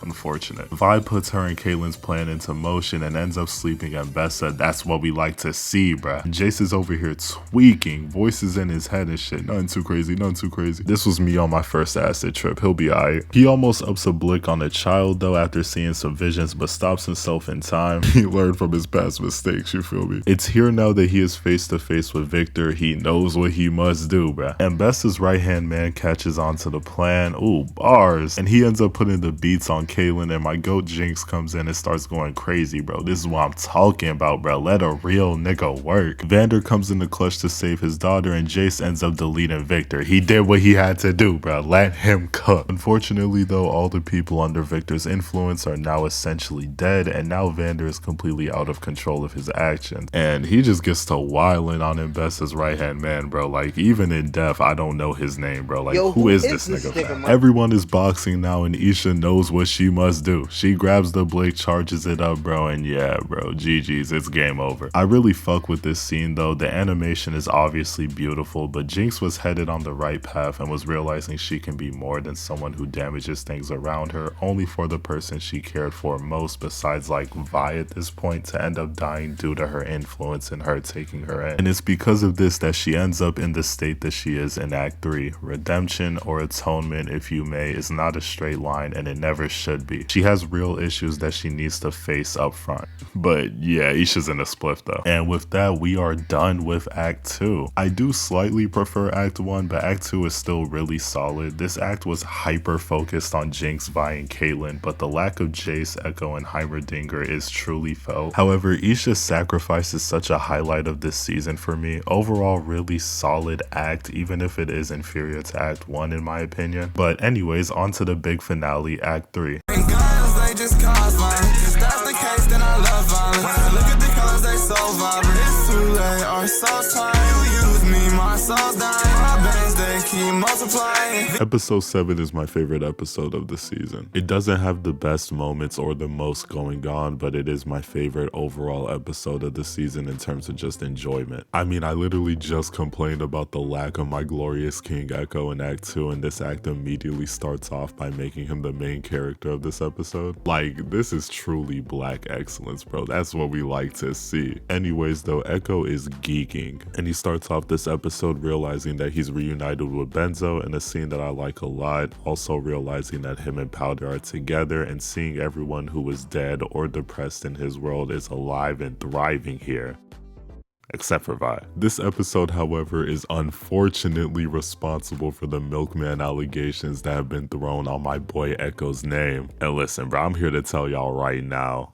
Unfortunate. Vi puts her and Caitlyn's plan into motion and ends up sleeping at Bessa. That's what we like to see, bruh. Jace is over here tweaking, voices in his head and shit. Nothing too crazy, nothing too crazy. This was me on my first acid trip. He'll be alright. He almost ups a blick on a child though after seeing some visions, but stops himself in time. He learned from his past mistakes, you feel me? It's here now that he is face to face with Victor. He knows what he must do, bruh. And Bessa's right hand man catches on to the plan. Ooh, bars. And he ends up putting the beats on Caitlyn, and my goat Jinx comes in and starts going crazy, bro. This is what I'm talking about, bro. Let a real nigga work. Vander comes in the clutch to save his daughter, and Jace ends up deleting Victor. He did what he had to do, bro. Let him cook. Unfortunately, though, all the people under Victor's influence are now essentially dead, and now Vander is completely out of control of his actions. And he just gets to wilding on Bessa's right-hand man, bro. Like, even in death, I don't know his name, bro. Like, who is this nigga, man? Everyone is boxing now, and Isha knows what she must do. She grabs the blade, charges it up, bro, and yeah, bro, GG's, it's game over. I really fuck with this scene though. The animation is obviously beautiful, but Jinx was headed on the right path and was realizing she can be more than someone who damages things around her, only for the person she cared for most besides like Vi at this point, to end up dying due to her influence and her taking her in. And it's because of this that she ends up in the state that she is in Act 3. Redemption, or atonement if you may, is not a straight line, and it never should be. She has real issues that she needs to face up front. But yeah, Isha's in a spliff though. And with that, we are done with Act 2. I do slightly prefer Act 1, but Act 2 is still really solid. This act was hyper focused on Jinx, Vi, and Caitlyn, but the lack of Jace, Echo, and Heimerdinger is truly felt. However, Isha's sacrifice is such a highlight of this season for me. Overall, really solid act, even if it is inferior to Act 1 in my opinion. But anyways, on to the big finale, Act 3. They just cause violence. If that's the case, then I love violence. When I look at the colors, they so vibrant. It's too late or so tired. You use me, my soul's dying. My bands, they keep multiplying. Episode 7 is my favorite episode of the season. It doesn't have the best moments or the most going on, but it is my favorite overall episode of the season in terms of just enjoyment. I mean, I literally just complained about the lack of my glorious King Echo in Act 2, and this act immediately starts off by making him the main character of this episode. Like, this is truly black excellence, bro. That's what we like to see. Anyways, though, Echo is geeking, and he starts off this episode realizing that he's reunited with Benzo in a scene that I like a lot, also realizing that him and Powder are together, and seeing everyone who was dead or depressed in his world is alive and thriving here. Except for Vi. This episode, however, is unfortunately responsible for the milkman allegations that have been thrown on my boy Echo's name. And listen, bro, I'm here to tell y'all right now,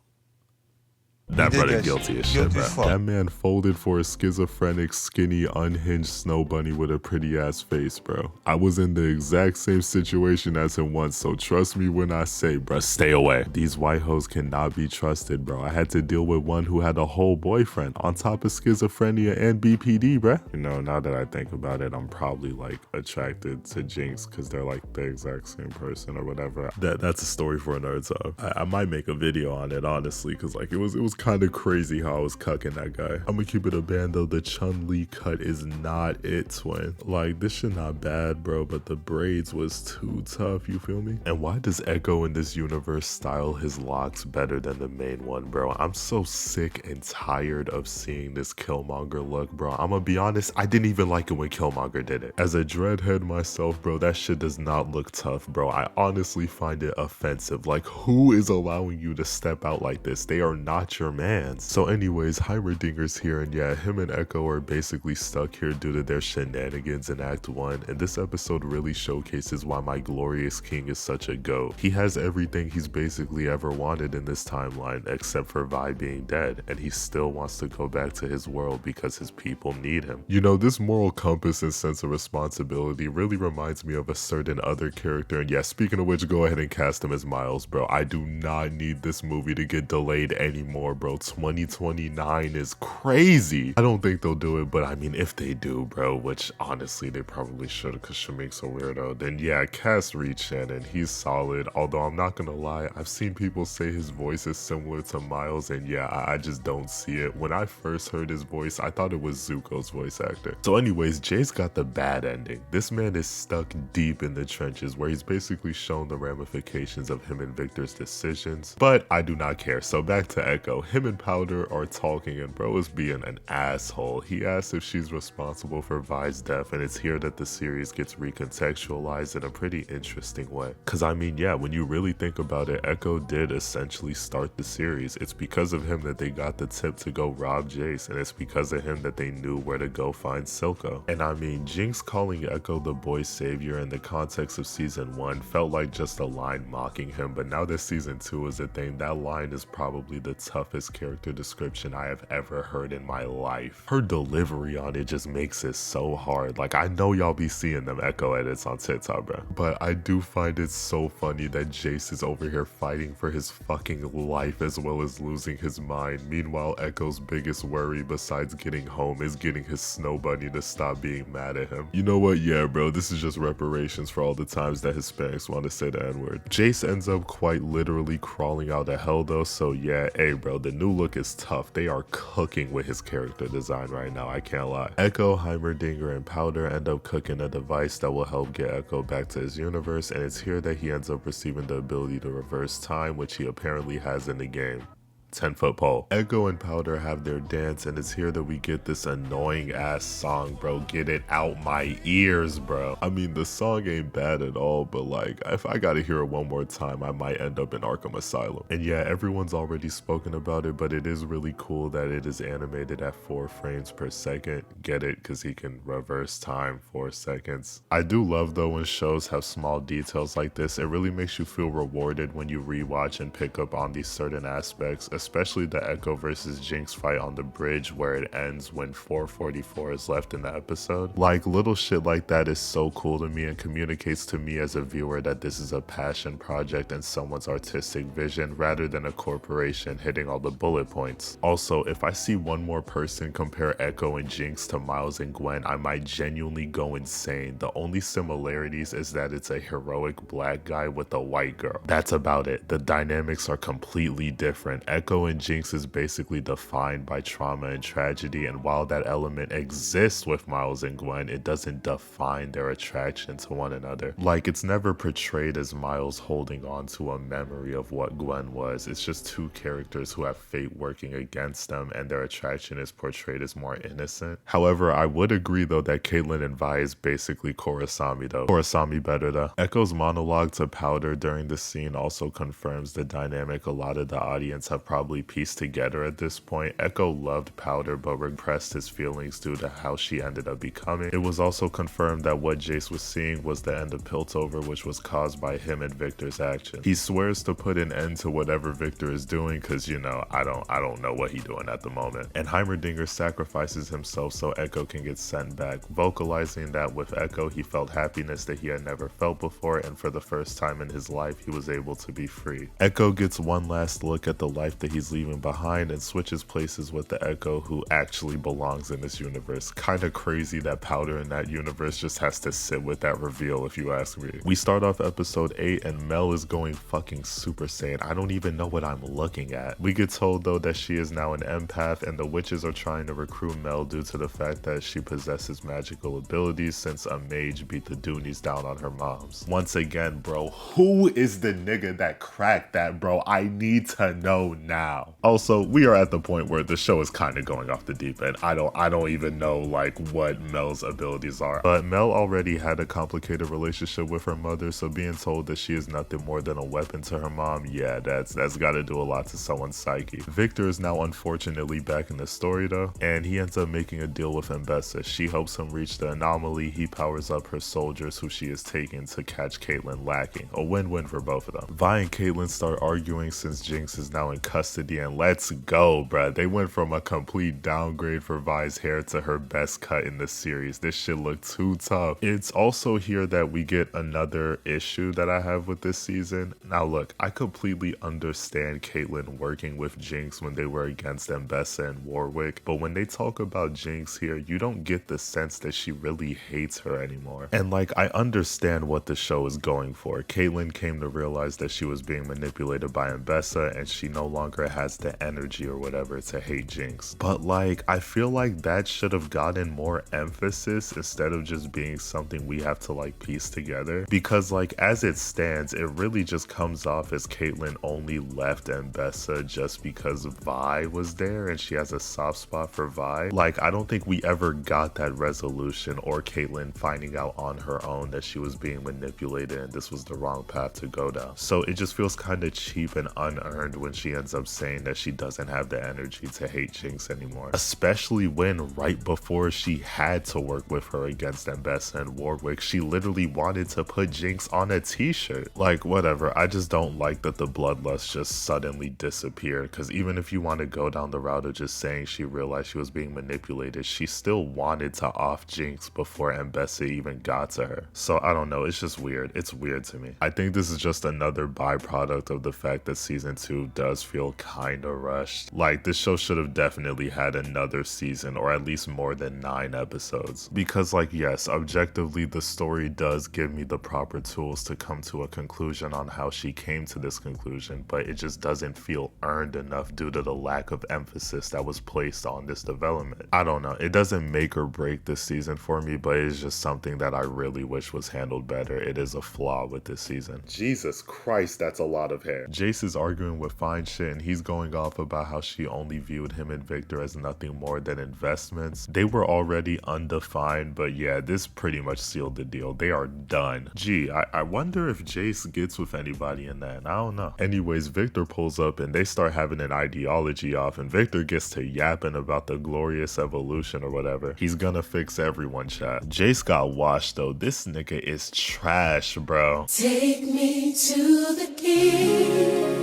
that brother guilty as shit, bro. That man folded for a schizophrenic, skinny, unhinged snow bunny with a pretty ass face, bro. I was in the exact same situation as him once, so trust me when I say, bro, stay away. These white hoes cannot be trusted, bro. I had to deal with one who had a whole boyfriend on top of schizophrenia and BPD, bro. You know, now that I think about it, I'm probably like attracted to Jinx because they're like the exact same person or whatever. That's a story for another time. I might make a video on it, honestly, because like it was kind of crazy how I was cucking that guy. I'm gonna keep it a band though. The Chun-Li cut is not it, twin. Like, this shit not bad, bro, but the braids was too tough, you feel me? And why does Echo in this universe style his locks better than the main one, bro? I'm so sick and tired of seeing this Killmonger look, bro. I'm gonna be honest, I didn't even like it when Killmonger did it. As a dreadhead myself, bro, that shit does not look tough, bro. I honestly find it offensive. Like, who is allowing you to step out like this? They are not your mans. So anyways, Heimerdinger's here, and yeah, him and Echo are basically stuck here due to their shenanigans in Act 1, and this episode really showcases why my glorious king is such a goat. He has everything he's basically ever wanted in this timeline, except for Vi being dead, and he still wants to go back to his world because his people need him. You know, this moral compass and sense of responsibility really reminds me of a certain other character, and yeah, speaking of which, go ahead and cast him as Miles, bro. I do not need this movie to get delayed anymore, bro. 2029 is crazy. I don't think they'll do it, but I mean, if they do, bro, which honestly they probably should because Shamik's a weirdo, then yeah, cast Reed Shannon. He's solid, although I'm not gonna lie, I've seen people say his voice is similar to Miles, and yeah, I just don't see it. When I first heard his voice, I thought it was Zuko's voice actor. So anyways, Jay's got the bad ending. This man is stuck deep in the trenches where he's basically shown the ramifications of him and Victor's decisions, but I do not care. So back to Echo. Him and Powder are talking, and bro is being an asshole. He asks if she's responsible for Vi's death, and it's here that the series gets recontextualized in a pretty interesting way. Cause I mean, yeah, when you really think about it, Echo did essentially start the series. It's because of him that they got the tip to go rob Jace, and it's because of him that they knew where to go find Silco. And I mean, Jinx calling Echo the boy savior in the context of season 1 felt like just a line mocking him, but now that season 2 is a thing, that line is probably the toughest character description I have ever heard in my life. Her delivery on it just makes it so hard. Like, I know y'all be seeing them Echo edits on TikTok, bro, but I do find it so funny that Jace is over here fighting for his fucking life as well as losing his mind. Meanwhile, Echo's biggest worry besides getting home is getting his snow bunny to stop being mad at him. You know what? Yeah, bro, this is just reparations for all the times that Hispanics want to say the N-word. Jace ends up quite literally crawling out of hell though, so yeah, hey bro, the new look is tough. They are cooking with his character design right now, I can't lie. Echo, Heimerdinger, and Powder end up cooking a device that will help get Echo back to his universe, and it's here that he ends up receiving the ability to reverse time, which he apparently has in the game. 10-foot pole. Echo and Powder have their dance, and it's here that we get this annoying ass song, bro. Get it out my ears, bro. I mean, the song ain't bad at all, but like, if I gotta hear it one more time, I might end up in Arkham Asylum. And yeah, everyone's already spoken about it, but it is really cool that it is animated at 4 frames per second. Get it? Because he can reverse time 4 seconds. I do love though when shows have small details like this. It really makes you feel rewarded when you rewatch and pick up on these certain aspects, especially the Echo versus Jinx fight on the bridge where it ends when 4:44 is left in the episode. Like, little shit like that is so cool to me and communicates to me as a viewer that this is a passion project and someone's artistic vision rather than a corporation hitting all the bullet points. Also, if I see one more person compare Echo and Jinx to Miles and Gwen, I might genuinely go insane. The only similarities is that it's a heroic black guy with a white girl. That's about it. The dynamics are completely different. Echo and Jinx is basically defined by trauma and tragedy, and while that element exists with Miles and Gwen, it doesn't define their attraction to one another. Like, it's never portrayed as Miles holding on to a memory of what Gwen was. It's just two characters who have fate working against them, and their attraction is portrayed as more innocent. However, I would agree though that Caitlyn and Vi is basically Korosami though. Korosami better though. Echo's monologue to Powder during the scene also confirms the dynamic a lot of the audience have probably pieced together at this point. Echo loved Powder but repressed his feelings due to how she ended up becoming. It was also confirmed that what Jace was seeing was the end of Piltover, which was caused by him and Victor's action. He swears to put an end to whatever Victor is doing because, you know, I don't know what he's doing at the moment. And Heimerdinger sacrifices himself so Echo can get sent back, vocalizing that with Echo he felt happiness that he had never felt before, and for the first time in his life he was able to be free. Echo gets one last look at the life that that he's leaving behind and switches places with the Echo, who actually belongs in this universe. Kinda crazy that Powder in that universe just has to sit with that reveal, if you ask me. We start off episode 8 and Mel is going fucking Super Saiyan. I don't even know what I'm looking at. We get told though that she is now an empath and the witches are trying to recruit Mel due to the fact that she possesses magical abilities since a mage beat the Doonies down on her moms. Once again, bro, who is the nigga that cracked that, bro? I need to know now. Also, we are at the point where the show is kind of going off the deep end. I don't even know like what Mel's abilities are. But Mel already had a complicated relationship with her mother, so being told that she is nothing more than a weapon to her mom, yeah, that's gotta do a lot to someone's psyche. Victor is now unfortunately back in the story though, and he ends up making a deal with Mbessa. She helps him reach the anomaly, he powers up her soldiers who she is taking to catch Caitlyn lacking. A win-win for both of them. Vi and Caitlyn start arguing since Jinx is now in custody, and let's go, bruh. They went from a complete downgrade for Vi's hair to her best cut in the series. This shit looked too tough. It's also here that we get another issue that I have with this season. Now look, I completely understand Caitlyn working with Jinx when they were against Mbessa and Warwick, but when they talk about Jinx here, you don't get the sense that she really hates her anymore. And like, I understand what the show is going for. Caitlyn came to realize that she was being manipulated by Mbessa and she no longer has the energy or whatever to hate Jinx. But like, I feel like that should have gotten more emphasis instead of just being something we have to like piece together. Because like, as it stands, it really just comes off as Caitlyn only left Mbessa just because Vi was there and she has a soft spot for Vi. Like, I don't think we ever got that resolution or Caitlyn finding out on her own that she was being manipulated and this was the wrong path to go down. So it just feels kind of cheap and unearned when she ends up saying that she doesn't have the energy to hate Jinx anymore. Especially when right before she had to work with her against Mbessa and Warwick, she literally wanted to put Jinx on a t-shirt. Like, whatever, I just don't like that the bloodlust just suddenly disappeared, because even if you want to go down the route of just saying she realized she was being manipulated, she still wanted to off Jinx before Mbessa even got to her. So I don't know, it's just weird. It's weird to me. I think this is just another byproduct of the fact that season 2 does feel kind of rushed. Like, this show should have definitely had another season or at least more than 9 episodes. Because like, yes, objectively the story does give me the proper tools to come to a conclusion on how she came to this conclusion, but it just doesn't feel earned enough due to the lack of emphasis that was placed on this development. I don't know, it doesn't make or break this season for me, but it's just something that I really wish was handled better. It is a flaw with this season. Jesus Christ, that's a lot of hair. Jace is arguing with Fine Shit and he's going off about how she only viewed him and Victor as nothing more than investments. They were already undefined, but yeah, this pretty much sealed the deal. They are done. Gee, I wonder if Jace gets with anybody in that. I don't know. Anyways, Victor pulls up and they start having an ideology off and Victor gets to yapping about the glorious evolution or whatever. He's gonna fix everyone, chat. Jace got washed though. This nigga is trash, bro. Take me to the king.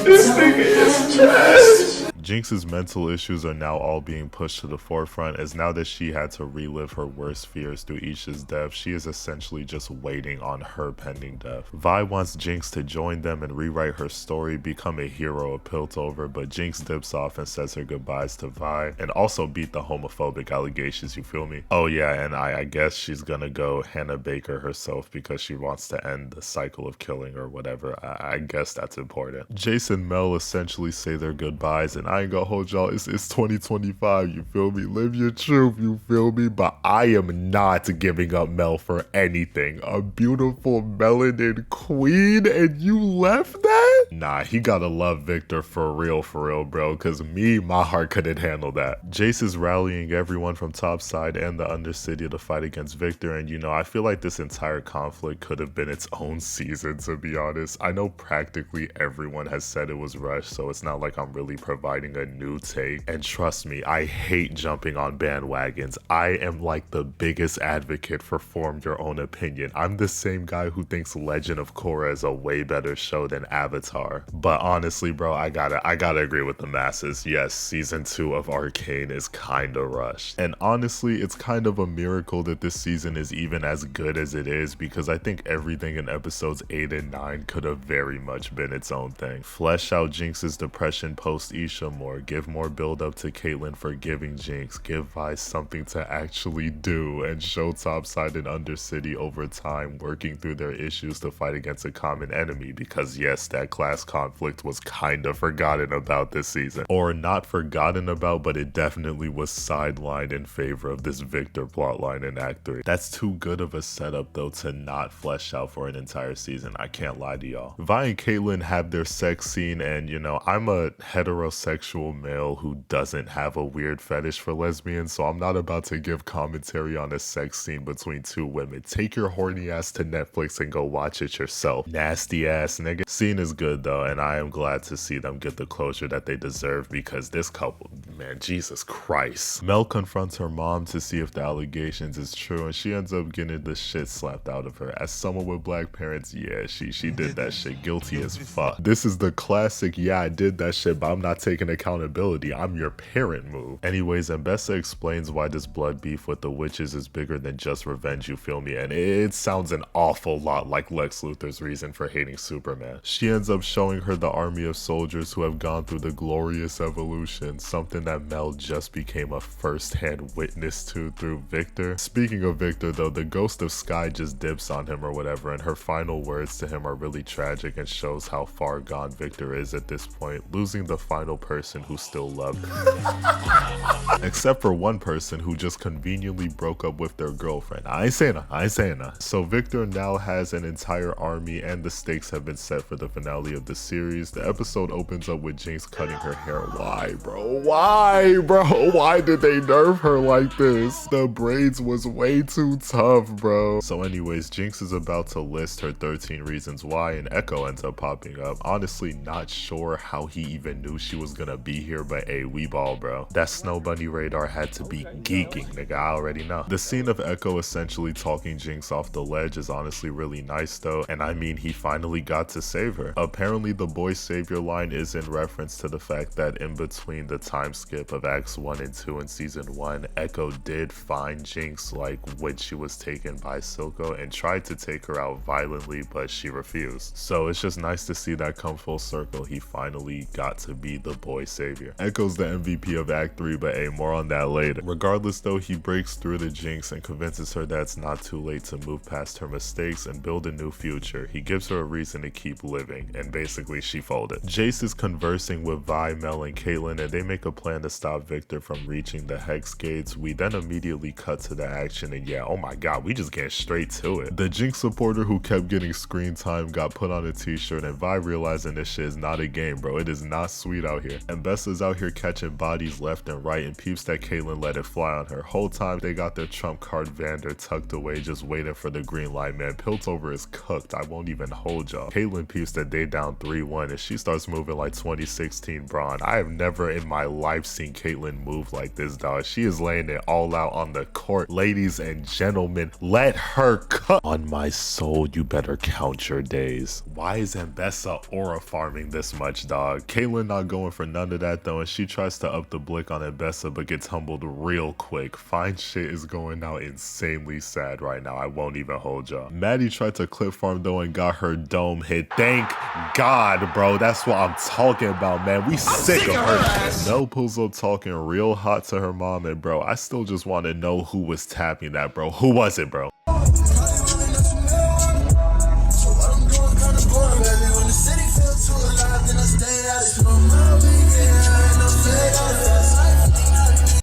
This nigga is trash. Jinx's mental issues are now all being pushed to the forefront, as now that she had to relive her worst fears through Isha's death, she is essentially just waiting on her pending death. Vi wants Jinx to join them and rewrite her story, become a hero of Piltover, but Jinx dips off and says her goodbyes to Vi, and also beat the homophobic allegations, you feel me? Oh yeah, and I guess she's gonna go Hannah Baker herself because she wants to end the cycle of killing or whatever. I guess that's important. Jace and Mel essentially say their goodbyes, and I ain't gonna hold y'all, it's 2025, you feel me? Live your truth, you feel me? But I am not giving up Mel for anything. A beautiful melanin queen and you left that? Nah, he gotta love Victor for real, bro, cause me, my heart couldn't handle that. Jace is rallying everyone from Topside and the Undercity to fight against Victor, and you know, I feel like this entire conflict could have been its own season, to be honest. I know practically everyone has said it was rushed, so it's not like I'm really providing providing a new take. And trust me, I hate jumping on bandwagons. I am like the biggest advocate for form your own opinion. I'm the same guy who thinks Legend of Korra is a way better show than Avatar. But honestly, bro, I gotta agree with the masses. Yes, season 2 of Arcane is kinda rushed. And honestly, it's kind of a miracle that this season is even as good as it is, because I think everything in episodes 8 and 9 could have very much been its own thing. Flesh out Jinx's depression post Isha more, give more build up to Caitlyn forgiving Jinx, give Vi something to actually do, and show Topside and Undercity over time working through their issues to fight against a common enemy, because yes, that class conflict was kinda forgotten about this season. Or not forgotten about, but it definitely was sidelined in favor of this Victor plotline in Act 3. That's too good of a setup though to not flesh out for an entire season, I can't lie to y'all. Vi and Caitlyn have their sex scene, and you know, I'm a heterosexual male who doesn't have a weird fetish for lesbians, so I'm not about to give commentary on a sex scene between two women. Take your horny ass to Netflix and go watch it yourself. Nasty ass nigga. Scene is good though, and I am glad to see them get the closure that they deserve, because this couple, man, Jesus Christ. Mel confronts her mom to see if the allegations is true, and she ends up getting the shit slapped out of her. As someone with black parents, yeah, she did that shit. Guilty as fuck. This is the classic, yeah, I did that shit, but I'm not taking accountability. I'm your parent move. Anyways, Mbessa explains why this blood beef with the witches is bigger than just revenge, you feel me? And it sounds an awful lot like Lex Luthor's reason for hating Superman. She ends up showing her the army of soldiers who have gone through the glorious evolution, something that Mel just became a first-hand witness to through Victor. Speaking of Victor though, the ghost of Sky just dips on him or whatever, and her final words to him are really tragic and shows how far gone Victor is at this point, losing the final person who still loved him. Except for one person who just conveniently broke up with their girlfriend. I ain't saying that. So Victor now has an entire army, and the stakes have been set for the finale of the series. The episode opens up with Jinx cutting her hair. Why, bro? Why, bro? Why did they nerf her like this? The braids was way too tough, bro. So anyways, Jinx is about to list her 13 reasons why, and Echo ends up popping up. Honestly, not sure how he even knew she was gonna be here, but hey, we ball, bro. That Snow Bunny radar had to be geeking, nigga. I already know. The scene of Echo essentially talking Jinx off the ledge is honestly really nice though, and I mean, he finally got to save her. Apparently the boy savior line is in reference to the fact that in between the time skip of acts 1 and 2 in season 1, Echo did find Jinx like when she was taken by Silco and tried to take her out violently, but she refused. So it's just nice to see that come full circle. He finally got to be the boy savior. Echo's the MVP of act 3, but hey, more on that later. Regardless though, he breaks through to Jinx and convinces her that it's not too late to move past her mistakes and build a new future. He gives her a reason to keep living, and basically she folded. Jace is conversing with Vi, Mel, and Caitlyn, and they make a plan to stop Victor from reaching the Hex Gates. We then immediately cut to the action, and yeah, oh my god, we just get straight to it. The Jinx supporter who kept getting screen time got put on a t-shirt, and Vi realizing this shit is not a game, bro. It is not sweet out here. And Bessa's out here catching bodies left and right, and peeps that Caitlyn let it fly on her. Whole time they got their trump card Vander tucked away, just waiting for the green light, man. Piltover is cooked, I won't even hold y'all. Caitlyn peeps that they down 3-1, and she starts moving like 2016 Braun. I have never in my life seen Caitlyn move like this, dog. She is laying it all out on the court. Ladies and gentlemen, let her cook. On my soul, you better count your days. Why is Mbessa aura farming this much, dog? Caitlyn not going for none of that though, and she tries to up the blick on Mbessa but gets humbled real quick. Fine shit is going out insanely sad right now, I won't even hold y'all. Maddie tried to clip farm though and got her dome hit. Thank God, bro. That's what I'm talking about, man. We sick of her. Mel pulls up talking real hot to her mom, and bro, I still just want to know who was tapping that, bro. Who was it, bro?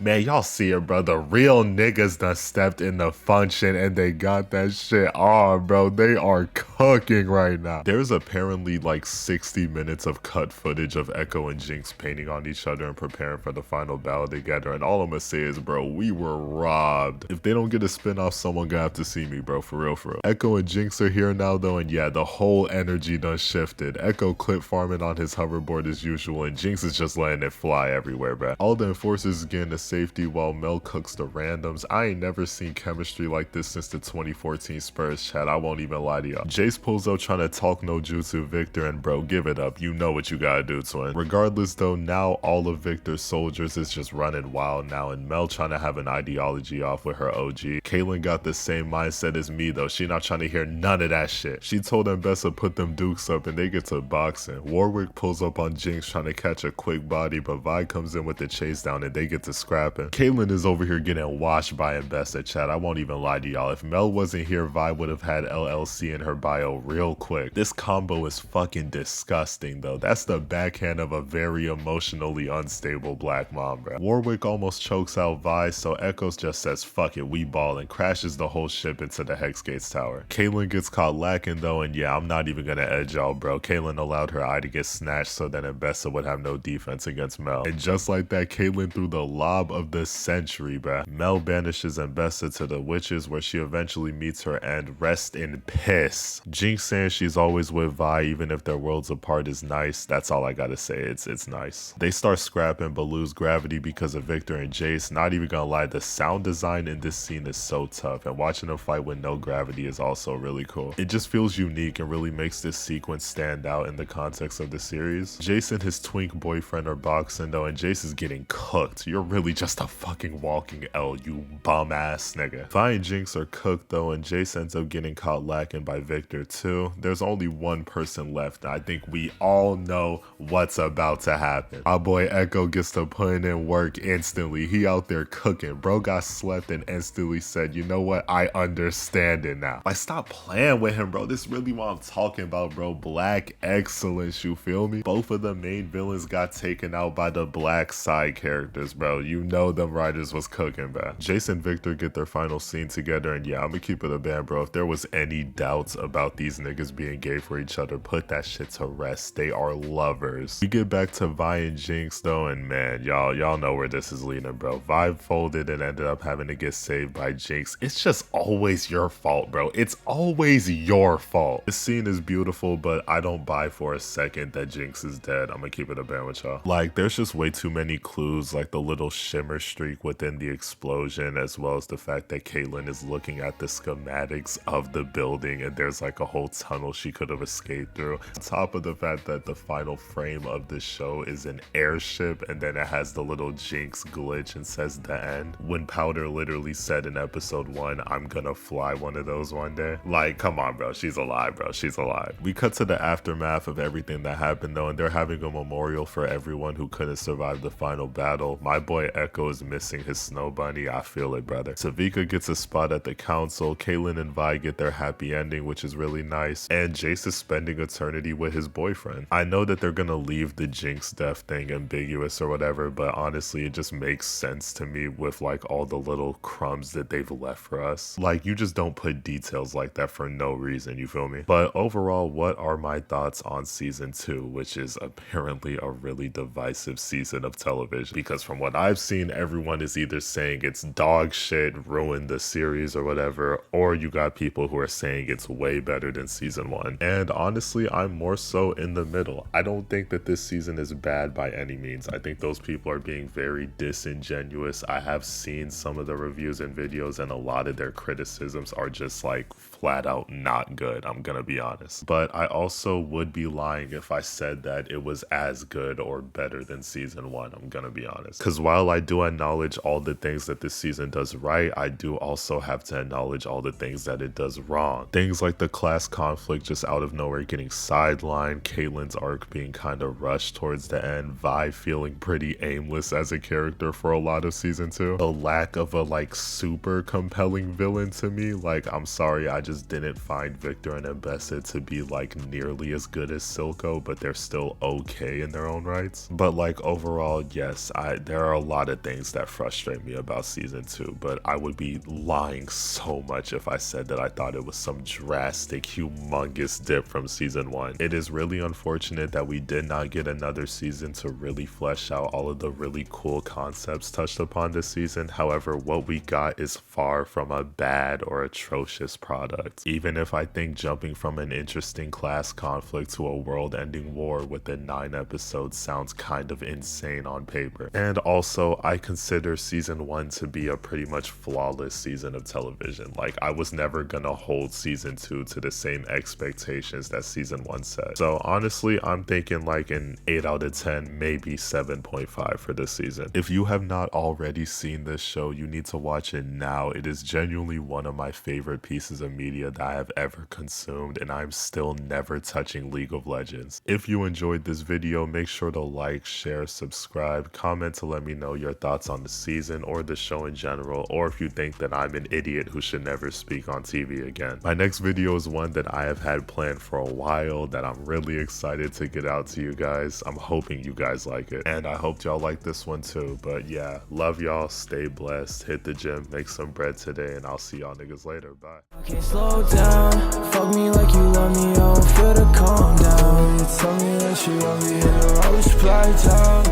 man, y'all see it, bro. The real niggas done stepped in the function and they got that shit on, bro. They are cooking right now. There's apparently like 60 minutes of cut footage of Echo and Jinx painting on each other and preparing for the final battle together. And all I'm gonna say is, bro, we were robbed. If they don't get a spin-off, someone gonna have to see me, bro. For real, for real. Echo and Jinx are here now, though. And yeah, the whole energy done shifted. Echo clip farming on his hoverboard as usual. And Jinx is just letting it fly everywhere, bro. All the enforcers is getting to safety while Mel cooks the randoms. I ain't never seen chemistry like this since the 2014 Spurs, chat. I won't even lie to y'all. Jace pulls up trying to talk no jutsu Victor, and bro, give it up. You know what you gotta do, twin. Regardless though, now all of Victor's soldiers is just running wild now, and Mel trying to have an ideology off with her OG. Kaylin got the same mindset as me though. She not trying to hear none of that shit. She told Mbessa put them dukes up and they get to boxing. Warwick pulls up on Jinx trying to catch a quick body, but Vi comes in with the chase down and they get to scrapping. Kaylin is over here getting washed by Mbessa, chat. I won't even lie to y'all. If Mel wasn't here, Vi would have had LLC in her bio real quick. This combo is fucking disgusting though. That's the backhand of a very emotionally unstable black mom, bro. Warwick almost chokes out Vi, so Echoes just says fuck it, we ball, and crashes the whole ship into the Hex Gates tower. Kaylin gets caught lacking though, and yeah, I'm not even gonna edge y'all, bro. Kaylin allowed her eye to get snatched so that Mbessa would have no defense against Mel. And just like that, Kaylin threw the lob of the century, bruh. Mel banishes Mbessa to the witches where she eventually meets her end. Rest in piss. Jinx saying she's always with Vi even if their worlds apart is nice. That's all I gotta say. It's nice. They start scrapping but lose gravity because of Victor and Jace. Not even gonna lie, the sound design in this scene is so tough, and watching them fight with no gravity is also really cool. It just feels unique and really makes this sequence stand out in the context of the series. Jace and his twink boyfriend are boxing though, and Jace is getting cooked. You're really just a fucking walking L, you bum ass nigga. Vi and Jinx are cooked though, and Jace ends up getting caught lacking by Victor too. There's only one person left. I think we all know what's about to happen. Our boy Echo gets to put in work instantly. He out there cooking. Bro got slept and instantly said, you know what, I understand it now. Like, stop playing with him, bro. This really what I'm talking about, bro. Black excellence, you feel me? Both of the main villains got taken out by the black side characters, bro. You know them writers was cooking, bro. Jace and Victor get their final scene together, and yeah, I'm gonna keep it a band, bro. If there was any doubts about these niggas being gay for each other, put that shit to rest. They are lovers. We get back to Vi and Jinx though, and man, y'all know where this is leading, bro. Vi folded and ended up having to get saved by Jinx. It's just always your fault, bro. It's always your fault. This scene is beautiful, but I don't buy for a second that Jinx is dead. I'm gonna keep it a band with y'all. Like, there's just way too many clues, like the little shimmer streak within the explosion, as well as the fact that Kaylin is looking at the schematics of the building and there's like a whole tunnel she could have escaped through. On top of the fact that the final frame of the show is an airship, and then it has the little Jinx glitch and says the end, when Powder literally said in episode 1, I'm gonna fly one of those one day. Like, come on, bro. She's alive, bro. She's alive. We cut to the aftermath of everything that happened though, and they're having a memorial for everyone who couldn't survive the final battle. My boy Echo is missing his snow bunny. I feel it, brother. Savika gets a spot at the council. Kaylin and Vi get their happy ending, which is really nice. And Jace is spending eternity with his boyfriend. I know that they're gonna leave the Jinx death thing ambiguous or whatever, but honestly, it just makes sense to me with like all the little crumbs that they've left for us. Like, you just don't put details like that for no reason, you feel me? But overall, what are my thoughts on season 2, which is apparently a really divisive season of television? Because from what I've seen, everyone is either saying it's dog shit, ruined the series or whatever, or you got people who are saying it's way better than season 1. And honestly, I'm more so in the middle. I don't think that this season is bad by any means. I think those people are being very disingenuous. I have seen some of the reviews and videos, and a lot of their criticisms are just like flat out not good, I'm gonna be honest. But I also would be lying if I said that it was as good or better than season 1, I'm gonna be honest. Because while I do acknowledge all the things that this season does right, I do also have to acknowledge all the things that it does wrong. Things like the class conflict just out of nowhere getting sidelined, Kaylin's arc being kind of rushed towards the end, Vi feeling pretty aimless as a character for a lot of season 2, the lack of a like super compelling villain to me. Like, I'm sorry, I just didn't find Victor and Ambessa to be like nearly as good as Silco, but they're still okay in their own rights. But like overall, yes, there are a lot of things that frustrate me about season 2, but I would be lying so much if I said that I thought it was some drastic, humongous dip from season 1. It is really unfortunate that we did not get another season to really flesh out all of the really cool concepts touched upon this season. However, what we got is far from a bad or atrocious product. Even if I think jumping from an interesting class conflict to a world-ending war within 9 episodes sounds kind of insane on paper. And also, I consider season 1 to be a pretty much flawless season of television. Like, I was never gonna hold season 2 to the same expectations that season 1 set. So honestly, I'm thinking like an 8 out of 10, maybe 7.5 for this season. If you have not already seen this show, you need to watch it now. It is genuinely one of my favorite pieces of media that I have ever consumed, and I'm still never touching League of Legends. If you enjoyed this video, make sure to like, share, subscribe, comment to let me know your thoughts on the season or the show in general, or if you think that I'm an idiot who should never speak on TV again. My next video is one that I have had planned for a while that I'm really excited to get out to you guys. I'm hoping you guys like it, and I hope y'all like this one too. But yeah, love y'all, stay blessed, hit the gym, make some bread today, and I'll see y'all niggas later. Bye. Okay, slow down. Fuck me like you love me, I don't feel to calm down. You tell me that you love me, and I'll always fly down.